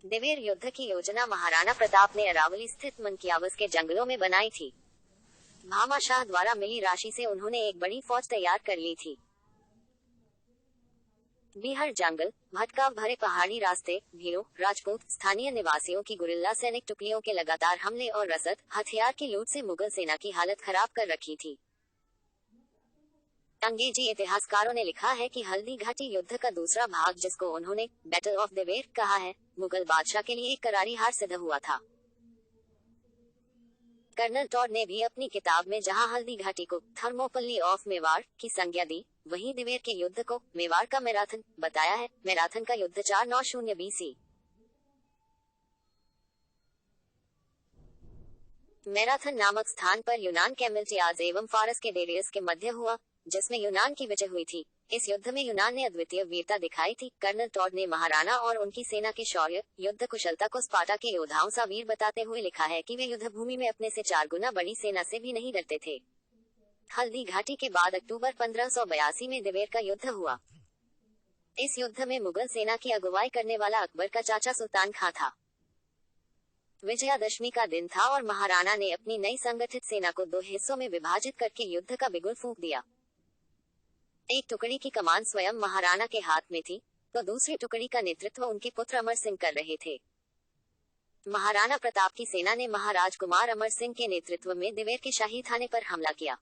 दिवेर युद्ध की योजना महाराणा प्रताप ने अरावली स्थित मनकियावस के जंगलों में बनाई थी। भामाशाह द्वारा मिली राशि से उन्होंने एक बड़ी फौज तैयार कर ली थी। बिहार जंगल, भटकाव भरे पहाड़ी रास्ते, भीलों, राजपूत, स्थानीय निवासियों की गुरिल्ला सैनिक टुकड़ियों के लगातार हमले और रसद हथियार की लूट से मुगल सेना की हालत खराब कर रखी थी। अंग्रेजी इतिहासकारों ने लिखा है कि हल्दी घाटी युद्ध का दूसरा भाग, जिसको उन्होंने बैटल ऑफ दिवेर कहा है, मुगल बादशाह के लिए एक करारी हार सिद्ध हुआ था। कर्नल टॉड ने भी अपनी किताब में जहां हल्दी घाटी को थर्मोपल्ली ऑफ मेवाड़ की संज्ञा दी, वहीं दिवेर के युद्ध को मेवाड़ का मैराथन बताया है। मैराथन का युद्ध 490 बीसी मैराथन नामक स्थान पर यूनान के मिल्टियाज एवं फारस के डेरियस के मध्य हुआ, जिसमें यूनान की विजय हुई थी। इस युद्ध में यूनान ने अद्वितीय वीरता दिखाई थी। कर्नल टॉड ने महाराणा और उनकी सेना के शौर्य, युद्ध कुशलता को स्पार्टा के योद्धाओं सा वीर बताते हुए लिखा है कि वे युद्ध भूमि में अपने से 4 गुना बड़ी सेना से भी नहीं डरते थे। हल्दी घाटी के बाद अक्टूबर 1582 में दिवेर का युद्ध हुआ। इस युद्ध में मुगल सेना की अगुवाई करने वाला अकबर का चाचा सुल्तान खां था। विजयादशमी का दिन था और महाराणा ने अपनी नई संगठित सेना को 2 हिस्सों में विभाजित करके युद्ध का बिगुल फूंक दिया। एक टुकड़ी की कमान स्वयं महाराणा के हाथ में थी, तो दूसरी टुकड़ी का नेतृत्व उनके पुत्र अमर सिंह कर रहे थे। महाराणा प्रताप की सेना ने महाराज कुमार अमर सिंह के नेतृत्व में दिवेर के शाही थाने पर हमला किया।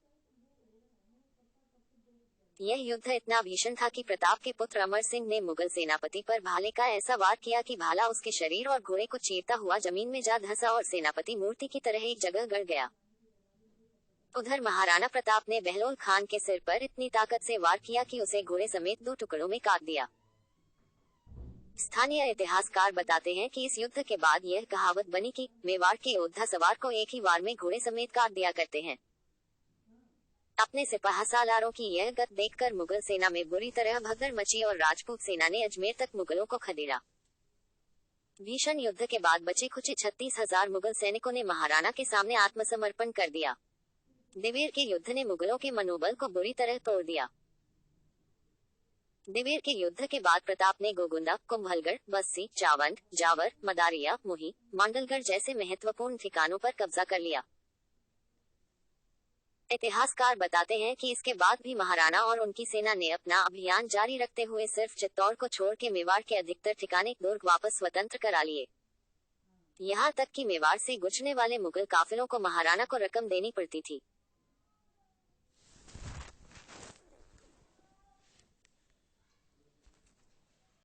यह युद्ध इतना भीषण था कि प्रताप के पुत्र अमर सिंह ने मुगल सेनापति पर भाले का ऐसा वार किया कि भाला उसके शरीर और घोड़े को चीरता हुआ जमीन में जा धंसा और सेनापति मूर्ति की तरह एक जगह गड़ गया। उधर महाराणा प्रताप ने बहलोल खान के सिर पर इतनी ताकत से वार किया कि उसे घोड़े समेत 2 टुकड़ों में काट दिया। स्थानीय इतिहासकार बताते हैं कि इस युद्ध के बाद यह कहावत बनी कि मेवाड़ के योद्धा सवार को एक ही वार में घोड़े समेत काट दिया करते हैं। अपने सिपाही सालारों की यह गत देखकर मुगल सेना में बुरी तरह भगदड़ मची और राजपूत सेना ने अजमेर तक मुगलों को खदेड़ा। भीषण युद्ध के बाद बचे खुचे 36,000 मुगल सैनिकों ने महाराणा के सामने आत्मसमर्पण कर दिया। दिवेर के युद्ध ने मुगलों के मनोबल को बुरी तरह तोड़ दिया। दिवेर के युद्ध के बाद प्रताप ने गोगुंडा, कुंभलगढ़, बस्सी, चावंड, जावर, मदारिया, मुही, मांडलगढ़ जैसे महत्वपूर्ण ठिकानों पर कब्जा कर लिया। इतिहासकार बताते हैं कि इसके बाद भी महाराणा और उनकी सेना ने अपना अभियान जारी रखते हुए सिर्फ चित्तौड़ को छोड़ के मेवाड़ के अधिकतर ठिकाने दुर्ग वापस स्वतंत्र करा लिए। यहाँ तक कि मेवाड़ से गुजरने वाले मुगल काफिलों को महाराणा को रकम देनी पड़ती थी।